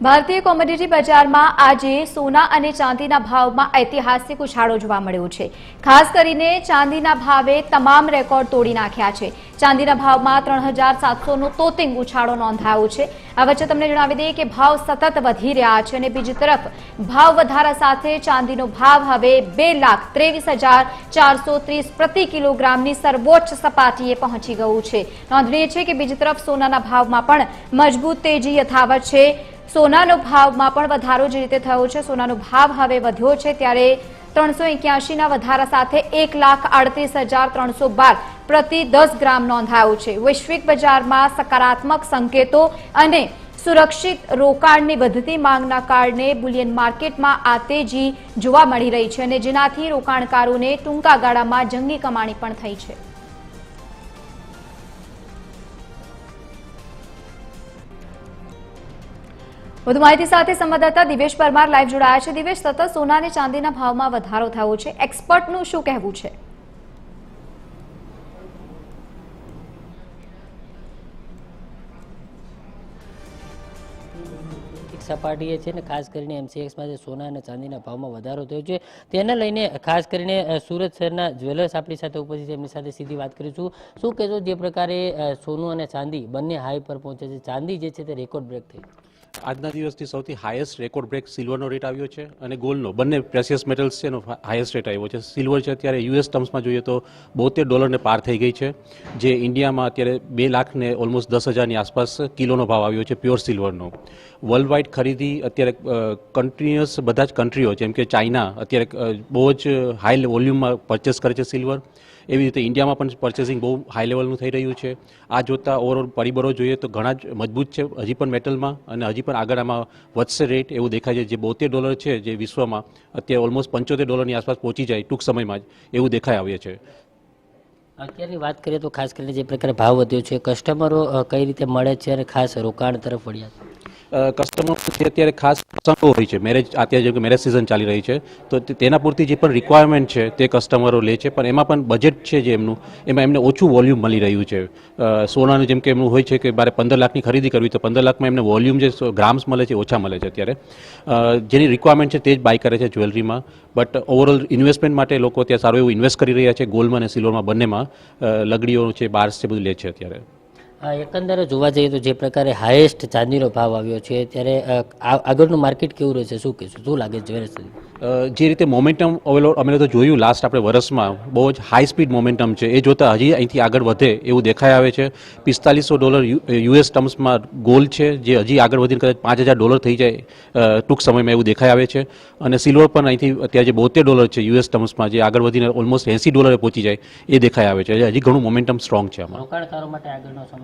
ભારતીય કોમોડિટી બજારમાં આજે સોના અને ચાંદીના ભાવમાં ઐતિહાસિક ઉછાળો જોવા મળ્યો છે। ખાસ કરીને ચાંદીના ભાવે તમામ રેકોર્ડ તોડી નાખ્યા છે। ચાંદીના ભાવમાં 3700નો તોતિંગ ઉછાળો નોંધાયો છે। આ વચ્ચે તમને જણાવી દઈએ કે ભાવ સતત વધી રહ્યા છે અને બીજી તરફ ભાવ વધારા સાથે ચાંદીનો ભાવ હવે 2,23,430 પ્રતિ કિલોગ્રામની સર્વોચ્ચ સપાટીએ પહોંચી ગયું છે। નોંધનીય છે કે બીજી તરફ સોનાના ભાવમાં પણ મજબૂત તેજી યથાવત છે। સોનાનો ભાવમાં પણ વધારો જે રીતે થયો છે, સોનાનો ભાવ હવે વધ્યો છે ત્યારે 381ના વધારા સાથે 1,38,312 પ્રતિ 10 ગ્રામ નોંધાયો છે। વૈશ્વિક બજારમાં સકારાત્મક સંકેતો અને સુરક્ષિત રોકાણની વધતી માંગના કારણે બુલિયન માર્કેટમાં આ તેજી જોવા મળી રહી છે અને જેનાથી રોકાણકારોને ટૂંકા ગાળામાં જંગી કમાણી પણ થઈ છે। વધુ માહિતી સાથે સંવાદદાતા દિવેશ પરમાર લાઈવ જોડાયા છે। દિવેશ, સતત સોના અને ચાંદીના ભાવમાં વધારો થયો છે, એક્સપર્ટનું શું કહેવું છે? સપાટીએ છે ને ખાસ કરીને એમસીએક્સમાં જે સોના અને ચાંદીના ભાવમાં વધારો થયો છે તેને લઈને ખાસ કરીને સુરત શહેરના જ્વેલર્સ આપણી સાથે ઉપસ્થિત છે, એમની સાથે સીધી વાત કરીશું। શું કહેશો, જે પ્રકારે સોનું અને ચાંદી બંને હાઈ પર પહોંચે છે, ચાંદી જે છે તે રેકોર્ડ બ્રેક થઈ? આજના દિવસથી સૌથી હાઈએસ્ટ રેકોર્ડ બ્રેક સિલ્વરનો રેટ આવ્યો છે અને ગોલ્ડનો, બંને પ્રેશિયસ મેટલ્સ છે એનો હાઈએસ્ટ રેટ આવ્યો છે। સિલ્વર છે અત્યારે યુએસ ટર્મ્સમાં જોઈએ તો $72 પાર થઈ ગઈ છે, જે ઇન્ડિયામાં અત્યારે 2 લાખ ને ઓલમોસ્ટ 10,000ની આસપાસ કિલોનો ભાવ આવ્યો છે પ્યોર સિલ્વરનો। વર્લ્ડ વાઇડ ખરીદી અત્યારે કન્ટિન્યુઅસ બધા જ કન્ટ્રીઓ જેમ કે ચાઇના અત્યારે બહુ જ હાઈ વોલ્યુમમાં પરચેસ કરે છે સિલ્વર, એવી રીતે ઇન્ડિયામાં પણ પરચેસિંગ બહુ હાઈ લેવલનું થઈ રહ્યું છે। આ જોતાં ઓવરઓલ પરિબળો જોઈએ તો ઘણા જ મજબૂત છે હજી પણ મેટલમાં, અને હજી પણ આગળ આમાં વધશે રેટ એવું દેખાય છે। જે $72 છે જે વિશ્વમાં અત્યારે ઓલમોસ્ટ $75ની આસપાસ પહોંચી જાય ટૂંક સમયમાં જ એવું દેખાઈ આવે છે। અત્યારની વાત કરીએ તો ખાસ કરીને જે પ્રકારે ભાવ વધ્યો છે, કસ્ટમરો કઈ રીતે મળે છે અને ખાસ રોકાણ તરફ વળ્યા છે? કસ્ટમર અત્યારે ખાસ પ્રસંગો હોય છે, મેરેજ અત્યારે જેમ કે મેરેજ સિઝન ચાલી રહી છે તો તેના પૂરતી જે પણ રિક્વાયરમેન્ટ છે તે કસ્ટમરો લે છે, પણ એમાં પણ બજેટ છે જે એમનું, એમાં એમને ઓછું વોલ્યુમ મળી રહ્યું છે। સોનાનું જેમ કે એમનું હોય છે કે મારે 15 લાખની ખરીદી કરવી તો 15 લાખમાં એમને વોલ્યુમ જે ગ્રામ્સ મળે છે ઓછા મળે છે અત્યારે, જેની રિક્વાયરમેન્ટ છે તે જ બાય કરે છે જ્વેલરીમાં। બટ ઓવરઓલ ઇન્વેસ્ટમેન્ટ માટે લોકો ત્યાં સારું એવું ઇન્વેસ્ટ કરી રહ્યા છે ગોલ્ડમાં અને સિલ્વરમાં બંનેમાં, લગડીઓ છે બાર્સ છે બધું લે છે અત્યારે। એકંદરે જોવા જઈએ તો જે પ્રકારે હાઈએસ્ટ ચાંદીનો ભાવ આવ્યો છે ત્યારે આગળનું માર્કેટ કેવું રહેશે, શું કહેશું, શું લાગે છે? જે રીતે મોમેન્ટમ અમે તો જોયું લાસ્ટ આપણે વર્ષમાં બહુ જ હાઈ સ્પીડ મોમેન્ટમ છે, એ જોતાં હજી અહીંથી આગળ વધે એવું દેખાઈ આવે છે। $4500 યુએસ ટર્મ્સમાં ગોલ્ડ છે જે હજી આગળ વધીને કદાચ $5000 થઈ જાય ટૂંક સમયમાં એવું દેખાઈ આવે છે, અને સિલ્વર પણ અહીંથી અત્યારે જે $72 છે યુએસ ટર્મ્સમાં જે આગળ વધીને ઓલમોસ્ટ $80 પહોંચી જાય એ દેખાઈ આવે છે। હજી ઘણું મોમેન્ટમ સ્ટ્રોંગ છે આમાં। રોકાણકારો માટે આગળનો સમય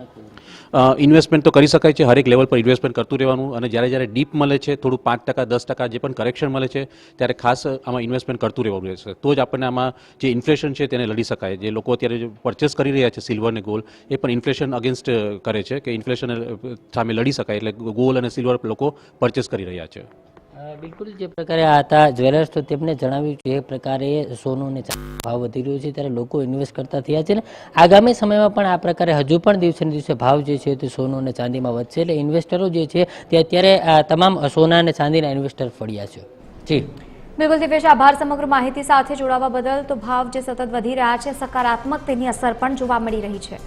ઇન્વેસ્ટમેન્ટ તો કરી શકાય છે, હરેક લેવલ પર ઇન્વેસ્ટમેન્ટ કરતું રહેવાનું, અને જ્યારે ડીપ મળે છે થોડું 5% 10% જે પણ કરેક્શન મળે છે ત્યારે ખાસ આમાં ઇન્વેસ્ટમેન્ટ કરતું રહેવાનું રહેશે, તો જ આપણને આમાં જે ઇન્ફ્લેશન છે તેને લડી શકાય। જે લોકો અત્યારે પરચેસ કરી રહ્યા છે સિલ્વર ને ગોલ્ડ, એ પણ ઇન્ફ્લેશન અગેન્સ્ટ કરે છે કે ઇન્ફ્લેશન સામે લડી શકાય, એટલે ગોલ્ડ અને સિલ્વર લોકો પરચેસ કરી રહ્યા છે। બિલકુલ, જે પ્રકારે આ હતા જ્વેલર્સ, તો તેમણે જણાવ્યું જે પ્રકારે સોનું અને ચાંદીનો ભાવ વધી રહ્યો છે ત્યારે લોકો ઇન્વેસ્ટ કરતા થયા છે ને આગામી સમયમાં પણ આ પ્રકારે હજુ પણ દિવસે ને દિવસે ભાવ જે છે તે સોનું અને ચાંદીમાં વધશે, એટલે ઇન્વેસ્ટરો જે છે તે અત્યારે તમામ સોના અને ચાંદીના ઇન્વેસ્ટર ફળ્યા છે। જી બિલકુલ દિવેશ, આભાર સમગ્ર માહિતી સાથે જોડાવા બદલ। તો ભાવ જે સતત વધી રહ્યા છે, સકારાત્મક તેની અસર પણ જોવા મળી રહી છે।